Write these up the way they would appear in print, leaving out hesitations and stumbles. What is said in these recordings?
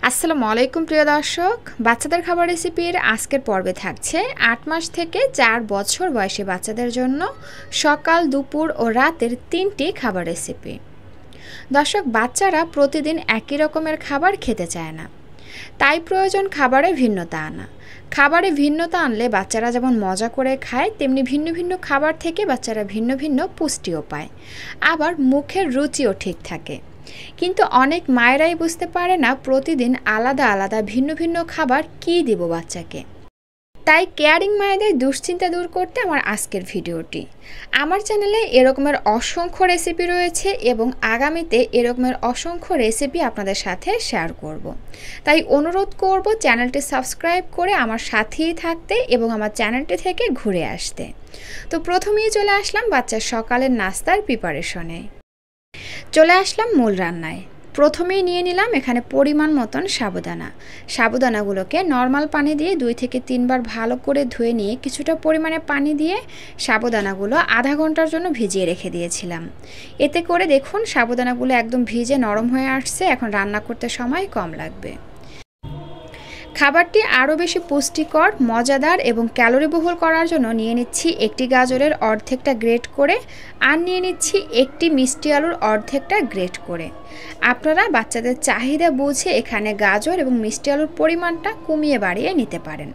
আসসালামু আলাইকুম প্রিয় দর্শক, বাচ্চাদের খাবার রেসিপির আজকের পর্বে থাকছে 8 মাস থেকে 4 বছর বয়সী বাচ্চাদের জন্য সকাল, দুপুর ও রাতের 3টি খাবার রেসিপি। দর্শক, বাচ্চারা প্রতিদিন একই রকমের খাবার খেতে চায় না, তাই প্রয়োজন খাবারে ভিন্নতা আনা। খাবারে ভিন্নতা আনলে বাচ্চারা যেমন মজা করে খায়, তেমনি ভিন্ন ভিন্ন খাবার থেকে বাচ্চারা ভিন্ন ভিন্ন পুষ্টিও পায়, আবার মুখের রুচিও ঠিক থাকে। কিন্তু অনেক মায়েরাই বুঝতে পারে না প্রতিদিন আলাদা আলাদা ভিন্ন ভিন্ন খাবার কী দেব বাচ্চাকে। তাই কেয়ারিং মায়েদের দুশ্চিন্তা দূর করতে আমার আজকের ভিডিওটি। আমার চ্যানেলে এরকমের অসংখ্য রেসিপি রয়েছে এবং আগামীতে এরকমের অসংখ্য রেসিপি আপনাদের সাথে শেয়ার করব। তাই অনুরোধ করব চ্যানেলটি সাবস্ক্রাইব করে আমার সাথেই থাকতে এবং আমার চ্যানেলটি থেকে ঘুরে আসতে। তো প্রথমেই চলে আসলাম বাচ্চার সকালের নাস্তার প্রিপারেশনে। চলে আসলাম মূল রান্নায়। প্রথমেই নিয়ে নিলাম এখানে পরিমাণ মতন সাবুদানাগুলোকে নর্মাল পানি দিয়ে 2 থেকে 3 বার ভালো করে ধুয়ে নিয়ে কিছুটা পরিমাণে পানি দিয়ে সাবুদানাগুলো আধা ঘন্টার জন্য ভিজিয়ে রেখে দিয়েছিলাম। এতে করে দেখুন সাবুদানাগুলো একদম ভিজে নরম হয়ে আসছে। এখন রান্না করতে সময় কম লাগবে। খাবারটি আরও বেশি পুষ্টিকর, মজাদার এবং ক্যালোরিবহুল করার জন্য নিয়ে নিচ্ছি একটি গাজরের অর্ধেকটা গ্রেট করে, আর নিয়ে নিচ্ছি একটি মিষ্টি আলুর অর্ধেকটা গ্রেট করে। আপনারা বাচ্চাদের চাহিদা বুঝে এখানে গাজর এবং মিষ্টি আলুর পরিমাণটা কমিয়ে বাড়িয়ে নিতে পারেন।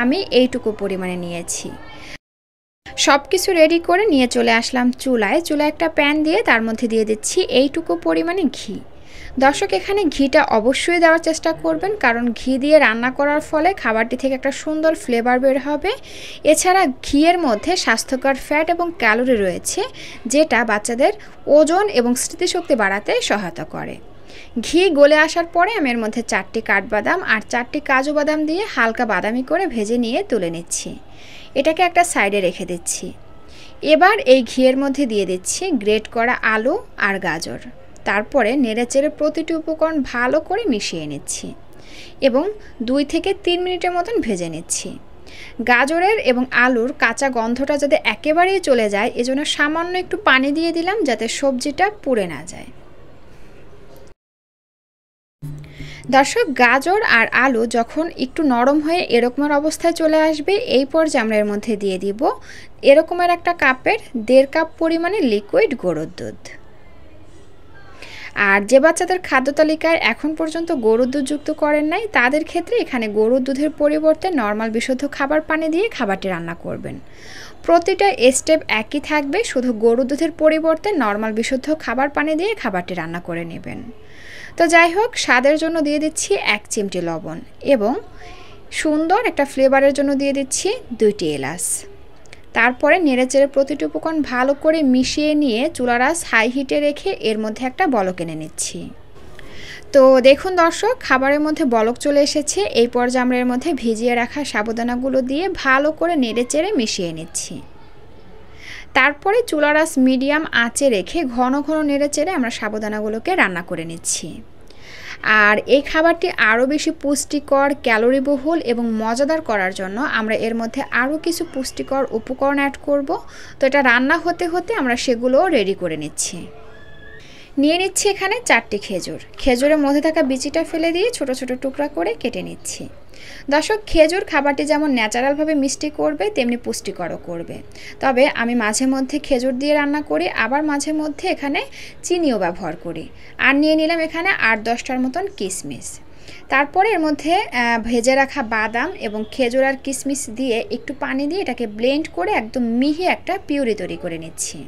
আমি এইটুকু পরিমাণে নিয়েছি। সব কিছু রেডি করে নিয়ে চলে আসলাম চুলায় একটা প্যান দিয়ে তার মধ্যে দিয়ে দিচ্ছি এইটুকু পরিমাণে ঘি। দর্শক, এখানে ঘিটা অবশ্যই দেওয়ার চেষ্টা করবেন, কারণ ঘি দিয়ে রান্না করার ফলে খাবারটি থেকে একটা সুন্দর ফ্লেভার বের হবে। এছাড়া ঘিয়ের মধ্যে স্বাস্থ্যকর ফ্যাট এবং ক্যালোরি রয়েছে, যেটা বাচ্চাদের ওজন এবং স্মৃতিশক্তি বাড়াতে সহায়তা করে। ঘি গলে আসার পরে আমি এর মধ্যে 4টি কাঠবাদাম আর 4টি কাজু বাদাম দিয়ে হালকা বাদামি করে ভেজে নিয়ে তুলে নিচ্ছি। এটাকে একটা সাইডে রেখে দিচ্ছি। এবার এই ঘিয়ের মধ্যে দিয়ে দিচ্ছি গ্রেট করা আলু আর গাজর। তারপরে নেড়েচেড়ে প্রতিটি উপকরণ ভালো করে মিশিয়ে নিচ্ছি এবং 2 থেকে 3 মিনিটের মতন ভেজে নিচ্ছি। গাজরের এবং আলুর কাঁচা গন্ধটা যাতে একেবারেই চলে যায়, এজন্য সামান্য একটু পানি দিয়ে দিলাম যাতে সবজিটা পুড়ে না যায়। দর্শক, গাজর আর আলু যখন একটু নরম হয়ে এরকমের অবস্থায় চলে আসবে, এই পর্যায়ে আমরা এর মধ্যে দিয়ে দিব এরকমের একটা কাপের 1.5 কাপ পরিমাণে লিকুইড গরুর দুধ। আর যে বাচ্চাদের খাদ্য তালিকায় এখন পর্যন্ত গরুর দুধ যুক্ত করেন নাই, তাদের ক্ষেত্রে এখানে গরুর দুধের পরিবর্তে নর্মাল বিশুদ্ধ খাবার পানি দিয়ে খাবারটি রান্না করবেন। প্রতিটা স্টেপ একই থাকবে, শুধু গরুর দুধের পরিবর্তে নর্মাল বিশুদ্ধ খাবার পানি দিয়ে খাবারটি রান্না করে নেবেন। তো যাই হোক, স্বাদের জন্য দিয়ে দিচ্ছি 1 চিমটি লবণ এবং সুন্দর একটা ফ্লেভারের জন্য দিয়ে দিচ্ছি 2টি এলাচ। তারপরে নেড়েচেড়ে প্রতিটি উপকরণ ভালো করে মিশিয়ে নিয়ে চুলার আঁচ হাই হিটে রেখে এর মধ্যে একটা বলক এনে নিচ্ছি। তো দেখুন দর্শক, খাবারের মধ্যে বলক চলে এসেছে। এই পর্যায়ে আমরা এর মধ্যে ভিজিয়ে রাখা সাবুদানাগুলো দিয়ে ভালো করে নেড়েচেড়ে মিশিয়ে নিচ্ছি। তারপরে চুলার আঁচ মিডিয়াম আঁচে রেখে ঘন ঘন নেড়েচেড়ে আমরা সাবুদানাগুলোকে রান্না করে নিচ্ছি। আর এই খাবারটি আরও বেশি পুষ্টিকর, ক্যালোরিবহুল এবং মজাদার করার জন্য আমরা এর মধ্যে আরও কিছু পুষ্টিকর উপকরণ অ্যাড করব। তো এটা রান্না হতে হতে আমরা সেগুলোও রেডি করে নিচ্ছি। নিয়ে নিচ্ছি এখানে 4টি খেজুর। খেজুরের মধ্যে থাকা বিচিটা ফেলে দিয়ে ছোট ছোট টুকরা করে কেটে নিচ্ছি। দর্শক, খেজুর খাবারটি যেমন ন্যাচারালভাবে মিষ্টি করবে, তেমনি পুষ্টিকরও করবে। তবে আমি মাঝে মধ্যে খেজুর দিয়ে রান্না করি, আবার মাঝে মধ্যে এখানে চিনিও ব্যবহার করি। আর নিয়ে নিলাম এখানে 8-10টার মতন কিশমিশ। তারপরে এর মধ্যে ভেজে রাখা বাদাম এবং খেজুর আর কিশমিশ দিয়ে একটু পানি দিয়ে এটাকে ব্লেন্ড করে একদম মিহি একটা পিউরি তৈরি করে নিচ্ছি।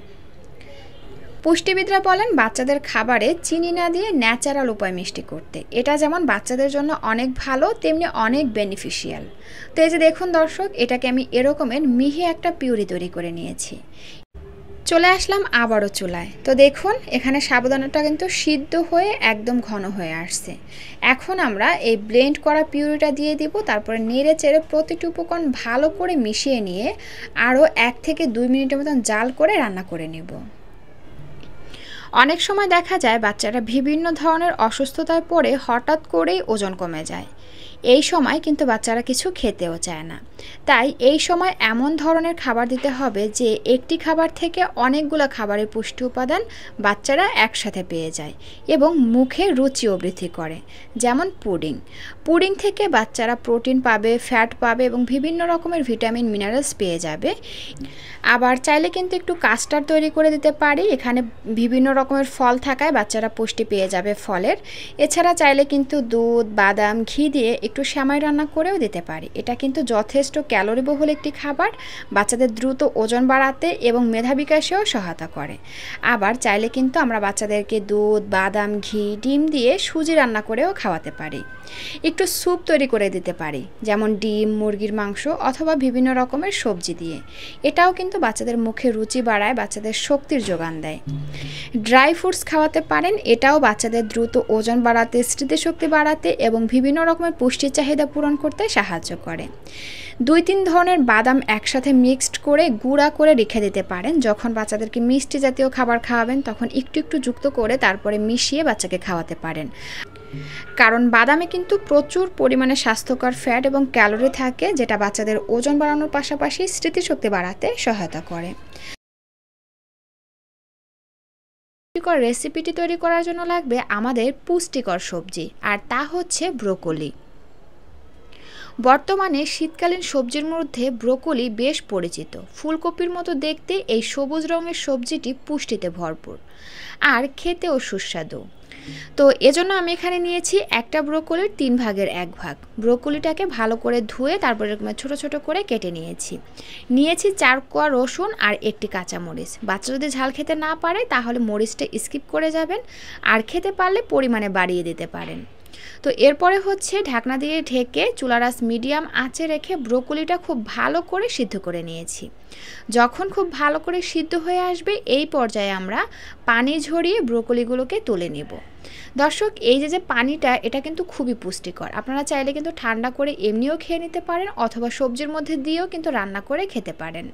পুষ্টিবিদরা বলেন বাচ্চাদের খাবারে চিনি না দিয়ে ন্যাচারাল উপায় মিষ্টি করতে। এটা যেমন বাচ্চাদের জন্য অনেক ভালো, তেমনি অনেক বেনিফিশিয়াল। তো এই যে দেখুন দর্শক, এটাকে আমি এরকমের মিহি একটা পিউরি তৈরি করে নিয়েছি। চলে আসলাম আবারও চুলায়। তো দেখুন এখানে সাবুদানাটা কিন্তু সিদ্ধ হয়ে একদম ঘন হয়ে আসছে। এখন আমরা এই ব্লেন্ড করা পিউরিটা দিয়ে দিব। তারপরে নেড়ে চেড়ে প্রতিটি উপকরণ ভালো করে মিশিয়ে নিয়ে আরও 1 থেকে 2 মিনিটের মতন জাল করে রান্না করে নেব। অনেক সময় দেখা যায় বাচ্চারা বিভিন্ন ধরনের অসুস্থতায় পড়ে হঠাৎ করেই ওজন কমে যায়। এই সময় কিন্তু বাচ্চারা কিছু খেতেও চায় না। তাই এই সময় এমন ধরনের খাবার দিতে হবে যে একটি খাবার থেকে অনেকগুলো খাবারের পুষ্টি উপাদান বাচ্চারা একসাথে পেয়ে যায় এবং মুখে রুচিও বৃদ্ধি করে। যেমন পুডিং থেকে বাচ্চারা প্রোটিন পাবে, ফ্যাট পাবে এবং বিভিন্ন রকমের ভিটামিন মিনারেলস পেয়ে যাবে। আবার চাইলে কিন্তু একটু কাস্টার্ড তৈরি করে দিতে পারি, এখানে বিভিন্ন রকমের ফল থাকায় বাচ্চারা পুষ্টি পেয়ে যাবে ফলের। এছাড়া চাইলে কিন্তু দুধ, বাদাম, ঘি দিয়ে একটু সেমাই রান্না করেও দিতে পারি। এটা কিন্তু যথেষ্ট ক্যালোরিবহুল একটি খাবার, বাচ্চাদের দ্রুত ওজন বাড়াতে এবং মেধা বিকাশেও সহায়তা করে। আবার চাইলে কিন্তু আমরা বাচ্চাদেরকে দুধ, বাদাম, ঘি, ডিম দিয়ে সুজি রান্না করেও খাওয়াতে পারি। একটু স্যুপ তৈরি করে দিতে পারি, যেমন ডিম, মুরগির মাংস অথবা বিভিন্ন রকমের সবজি দিয়ে। এটাও কিন্তু বাচ্চাদের মুখে রুচি বাড়ায়, বাচ্চাদের শক্তির যোগান দেয়। ড্রাই ফ্রুটস খাওয়াতে পারেন, এটাও বাচ্চাদের দ্রুত ওজন বাড়াতে, স্মৃতিশক্তি বাড়াতে এবং বিভিন্ন রকমের পুষ্টির চাহিদা পূরণ করতে সাহায্য করে। 2-3 ধরনের বাদাম একসাথে মিক্সড করে গুঁড়া করে রেখে দিতে পারেন। যখন বাচ্চাদেরকে মিষ্টি জাতীয় খাবার খাওয়াবেন তখন একটু একটু যুক্ত করে তারপরে মিশিয়ে বাচ্চাকে খাওয়াতে পারেন, কারণ বাদামে কিন্তু প্রচুর পরিমাণে স্বাস্থ্যকর ফ্যাট এবং ক্যালোরি থাকে, যেটা বাচ্চাদের ওজন বাড়ানোর পাশাপাশি স্মৃতিশক্তি বাড়াতে সহায়তা করে। রেসিপিটি তৈরি করার জন্য লাগবে আমাদের পুষ্টিকর সবজি, আর তা হচ্ছে ব্রোকলি। বর্তমানে শীতকালীন সবজির মধ্যে ব্রোকলি বেশ পরিচিত। ফুলকপির মতো দেখতে এই সবুজ রঙের সবজিটি পুষ্টিতে ভরপুর আর খেতেও সুস্বাদু। তো এজন্য আমি এখানে নিয়েছি একটা ব্রোকলির 3 ভাগের 1 ভাগ। ব্রোকলিটাকে ভালো করে ধুয়ে তারপর এরকম ছোট ছোট করে কেটে নিয়েছি। 4 কোয়া রসুন আর একটি কাঁচামরিচ। বাচ্চা যদি ঝাল খেতে না পারে তাহলে মরিচটা স্কিপ করে যাবেন, আর খেতে পারলে পরিমাণে বাড়িয়ে দিতে পারেন। তো এরপরে হচ্ছে ঢাকনা দিয়ে ঢেকে চুলার আঁচ মিডিয়াম আঁচে রেখে ব্রোকলিটা খুব ভালো করে সিদ্ধ করে নিয়েছি। যখন খুব ভালো করে সিদ্ধ হয়ে আসবে এই পর্যায়ে আমরা পানি ঝরিয়ে ব্রোকলিগুলোকে তুলে নেব। দর্শক, এই যে পানিটা, এটা কিন্তু খুবই পুষ্টিকর। আপনারা চাইলে কিন্তু ঠান্ডা করে এমনিও খেয়ে নিতে পারেন অথবা সবজির মধ্যে দিয়েও কিন্তু রান্না করে খেতে পারেন।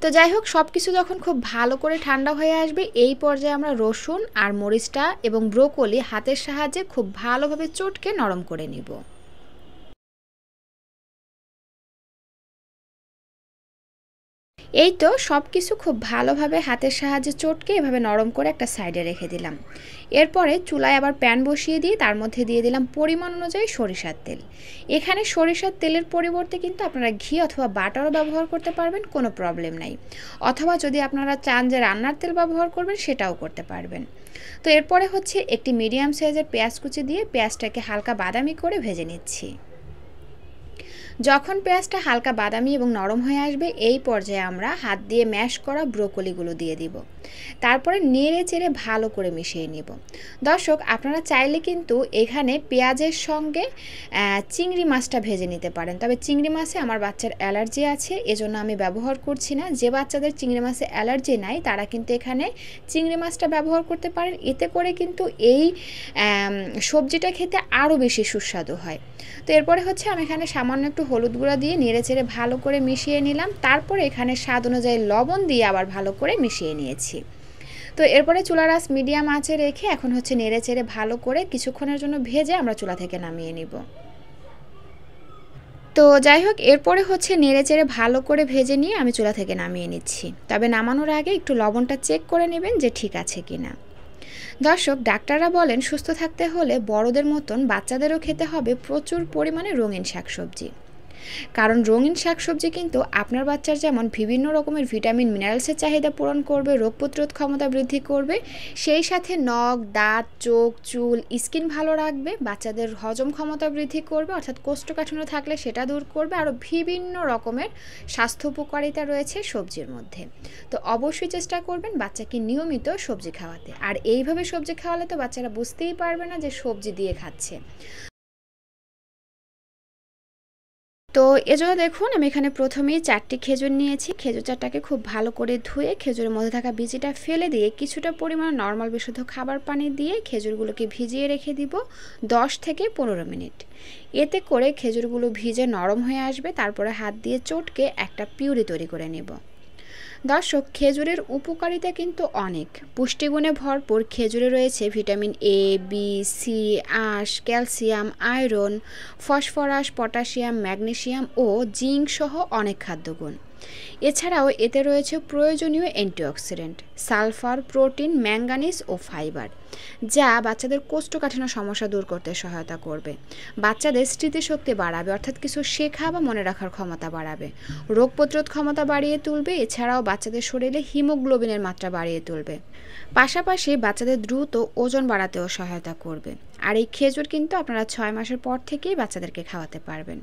তো যাই হোক, সব কিছু যখন খুব ভালো করে ঠান্ডা হয়ে আসবে এই পর্যায়ে আমরা রসুন আর মরিচটা এবং ব্রোকলি হাতের সাহায্যে খুব ভালোভাবে চটকে নরম করে নিব। এই তো সব কিছু খুব ভালোভাবে হাতের সাহায্যে চটকে এভাবে নরম করে একটা সাইডে রেখে দিলাম। এরপরে চুলায় আবার প্যান বসিয়ে দিয়ে তার মধ্যে দিয়ে দিলাম পরিমাণ অনুযায়ী সরিষার তেল। এখানে সরিষার তেলের পরিবর্তে কিন্তু আপনারা ঘি অথবা বাটারও ব্যবহার করতে পারবেন, কোনো প্রবলেম নাই। অথবা যদি আপনারা চান যে রান্নার তেল ব্যবহার করবেন সেটাও করতে পারবেন। তো এরপরে হচ্ছে একটি মিডিয়াম সাইজের পেঁয়াজ কুচি দিয়ে পেঁয়াজটাকে হালকা বাদামি করে ভেজে নিচ্ছি। যখন পেঁয়াজটা হালকা বাদামি এবং নরম হয়ে আসবে এই পর্যায়ে আমরা হাত দিয়ে ম্যাশ করা ব্রোকলিগুলো দিয়ে দিব। তারপরে নেড়ে চেড়ে ভালো করে মিশিয়ে নিব। দর্শক, আপনারা চাইলে কিন্তু এখানে পেঁয়াজের সঙ্গে চিংড়ি মাছটা ভেজে নিতে পারেন, তবে চিংড়ি মাছে আমার বাচ্চার অ্যালার্জি আছে, এজন্য আমি ব্যবহার করছি না। যে বাচ্চাদের চিংড়ি মাছে অ্যালার্জি নাই তারা কিন্তু এখানে চিংড়ি মাছটা ব্যবহার করতে পারেন। এতে করে কিন্তু এই সবজিটা খেতে আরও বেশি সুস্বাদু হয়। তো এরপরে হচ্ছে আমি এখানে সামান্য একটু হলুদ গুঁড়া দিয়ে নেড়ে চেড়ে ভালো করে মিশিয়ে নিলাম। তারপরে এখানে স্বাদ অনুযায়ী লবণ দিয়ে আবার ভালো করে মিশিয়ে নিয়েছি। তো এরপরে চুলার আঁচ মিডিয়াম আঁচে রেখে এখন হচ্ছে নেড়ে চেড়ে ভালো করে কিছুক্ষণের জন্য ভেজে আমরা চুলা থেকে নামিয়ে নিব। তো যাই হোক, এরপরে হচ্ছে নেড়ে চেড়ে ভালো করে ভেজে নিয়ে আমি চুলা থেকে নামিয়ে নিচ্ছি। তবে নামানোর আগে একটু লবণটা চেক করে নেবেন যে ঠিক আছে কিনা। দর্শক, ডাক্তাররা বলেন সুস্থ থাকতে হলে বড়দের মতন বাচ্চাদেরও খেতে হবে প্রচুর পরিমাণে রঙিন শাকসবজি। কারণ রঙিন শাকসবজি কিন্তু আপনার বাচ্চার যেমন বিভিন্ন রকমের ভিটামিন মিনারেলসের চাহিদা পূরণ করবে, রোগ প্রতিরোধ ক্ষমতা বৃদ্ধি করবে, সেই সাথে নখ, দাঁত, চোখ, চুল, স্কিন ভালো রাখবে, বাচ্চাদের হজম ক্ষমতা বৃদ্ধি করবে, অর্থাৎ কোষ্ঠকাঠিন্য থাকলে সেটা দূর করবে। আরও বিভিন্ন রকমের স্বাস্থ্য উপকারিতা রয়েছে সবজির মধ্যে। তো অবশ্যই চেষ্টা করবেন বাচ্চাকে নিয়মিত সবজি খাওয়াতে। আর এইভাবে সবজি খাওয়ালে তো বাচ্চারা বুঝতেই পারবে না যে সবজি দিয়ে খাচ্ছে। তো এজন্য দেখুন আমি এখানে প্রথমেই 4টি খেজুর নিয়েছি। খেজুর চারটাকে খুব ভালো করে ধুয়ে খেজুরের মধ্যে থাকা বীজটা ফেলে দিয়ে কিছুটা পরিমাণ নর্মাল বিশুদ্ধ খাবার পানি দিয়ে খেজুরগুলোকে ভিজিয়ে রেখে দিব 10 থেকে 15 মিনিট। এতে করে খেজুরগুলো ভিজে নরম হয়ে আসবে। তারপরে হাত দিয়ে চটকে একটা পিউরি তৈরি করে নেব। দর্শক, খেজুরের উপকারিতা কিন্তু অনেক। পুষ্টিগুণে ভরপুর খেজুরে রয়েছে ভিটামিন এ, বি, সি, আঁশ, calcium, iron, phosphorus, potassium, magnesium ও জিঙ্ক সহ অনেক খাদ্যগুণ। এছাড়াও এতে রয়েছে প্রয়োজনীয় অ্যান্টিঅক্সিডেন্ট, সালফার, প্রোটিন, ম্যাঙ্গানিজ ও ফাইবার, যা বাচ্চাদের কোষ্ঠকাঠিন্য সমস্যা দূর করতে সহায়তা করবে। বাচ্চাদের স্মৃতিশক্তি বাড়াবে, অর্থাৎ কিছু শেখা বা মনে রাখার ক্ষমতা বাড়াবে। রোগ প্রতিরোধ ক্ষমতা বাড়িয়ে তুলবে। এছাড়াও বাচ্চাদের শরীরে হিমোগ্লোবিনের মাত্রা বাড়িয়ে তুলবে। পাশাপাশি বাচ্চাদের দ্রুত ওজন বাড়াতেও সহায়তা করবে। আর এই খেজুর কিন্তু আপনারা 6 মাসের পর থেকেই বাচ্চাদেরকে খাওয়াতে পারবেন।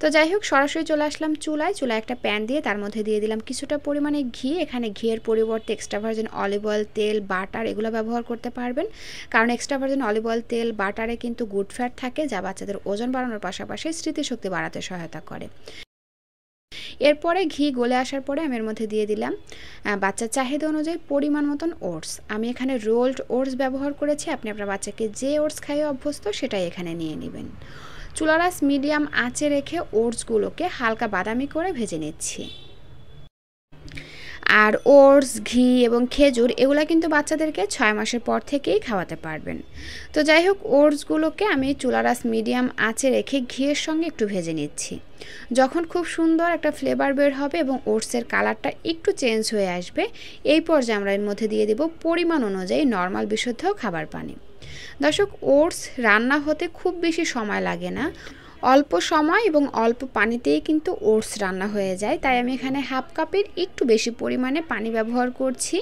তো যাই হোক, সরাসরি চলে আসলাম চুলায় একটা প্যান দিয়ে তার মধ্যে দিয়ে দিলাম কিছুটা পরিমাণে ঘি। এখানে ঘিয়ের পরিবর্তে এক্সট্রা ভার্জিন অলিভ অয়েল, তেল, বাটার এগুলো ব্যবহার করতে পারবেন, কারণ এক্সট্রা ভার্জিন অলিভ অয়েল, তেল, বাটারে কিন্তু গুড ফ্যাট থাকে, যা বাচ্চাদের ওজন বাড়ানোর পাশাপাশি স্মৃতিশক্তি বাড়াতে সহায়তা করে। এরপরে ঘি গলে আসার পরে আমি এর মধ্যে দিয়ে দিলাম বাচ্চার চাহিদা অনুযায়ী পরিমাণ মতন ওটস। আমি এখানে রোলড ওটস ব্যবহার করেছি। আপনি আপনার বাচ্চাকে যে ওটস খাইয়ে অভ্যস্ত সেটাই এখানে নিয়ে নেবেন। চুলার আঁচ মিডিয়াম আঁচে রেখে ওটসগুলোকে হালকা বাদামি করে ভেজে নিচ্ছি। আর ওটস, ঘি এবং খেজুর এগুলো কিন্তু বাচ্চাদেরকে 6 মাসের পর থেকেই খাওয়াতে পারবেন। তো যাই হোক, ওটসগুলোকে আমি চুলার আঁচ মিডিয়াম আঁচে রেখে ঘিয়ের সঙ্গে একটু ভেজে নিচ্ছি। যখন খুব সুন্দর একটা ফ্লেভার বের হবে এবং ওটসের কালারটা একটু চেঞ্জ হয়ে আসবে, এই পর্যায়ে আমরা এর মধ্যে দিয়ে দেব পরিমাণ অনুযায়ী নর্মাল বিশুদ্ধ খাবার পানি। দর্শক, ওটস রান্না হতে খুব বেশি সময় লাগে না, অল্প সময় এবং অল্প পানিতেই কিন্তু ওটস রান্না হয়ে যায়। তাই আমি এখানে হাফ কাপের একটু বেশি পরিমাণে পানি ব্যবহার করছি।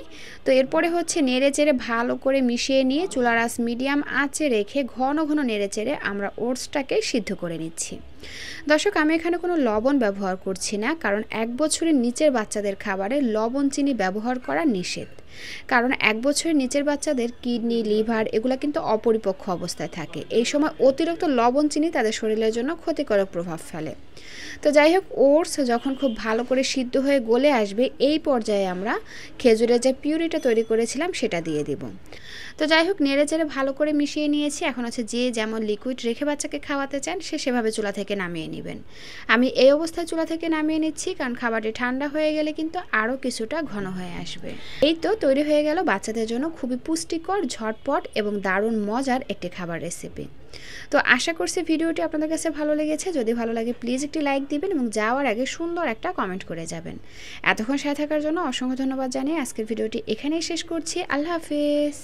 তো এরপরে হচ্ছে নেড়ে চেড়ে ভালো করে মিশিয়ে নিয়ে চুলার আঁচ মিডিয়াম আঁচে রেখে ঘন ঘন নেড়ে চেড়ে আমরা ওটসটাকে সিদ্ধ করে নিচ্ছি। দর্শক, আমি এখানে কোনো লবণ ব্যবহার করছি না, কারণ 1 বছরের নিচের বাচ্চাদের খাবারে লবণ, চিনি ব্যবহার করা নিষেধ। কারণ 1 বছরের নিচের বাচ্চাদের কিডনি, লিভার এগুলো কিন্তু অপরিপক্ক অবস্থায় থাকে। এই সময় অতিরিক্ত লবণ, চিনি তাদের শরীরের জন্য ক্ষতিকারক প্রভাব ফেলে। তো যাই হোক, ওটস যখন খুব ভালো করে সিদ্ধ হয়ে গলে আসবে, এই পর্যায়ে আমরা খেজুরের যে পিউরিটা তৈরি করেছিলাম সেটা দিয়ে দিব। তো যাই হোক, নেড়ে চেড়ে ভালো করে মিশিয়ে নিয়েছি। এখন হচ্ছে যে যেমন লিকুইড রেখে বাচ্চাকে খাওয়াতে চান সে সেভাবে চুলা থেকে নামিয়ে নেবেন। আমি এই অবস্থায় চুলা থেকে নামিয়ে নিচ্ছি, কারণ খাবারটি ঠান্ডা হয়ে গেলে কিন্তু আরও কিছুটা ঘন হয়ে আসবে। এই তো তৈরি হয়ে গেল বাচ্চাদের জন্য খুবই পুষ্টিকর, ঝটপট এবং দারুণ মজার একটি খাবার রেসিপি। তো আশা করছি ভিডিওটি আপনাদের কাছে ভালো লেগেছে। যদি ভালো লাগে প্লিজ একটি লাইক দিবেন এবং যাওয়ার আগে সুন্দর একটা কমেন্ট করে যাবেন। এতক্ষণ সাথে থাকার জন্য অসংখ্য ধন্যবাদ জানিয়ে আজকের ভিডিওটি এখানেই শেষ করছি। আল্লাহ হাফেজ।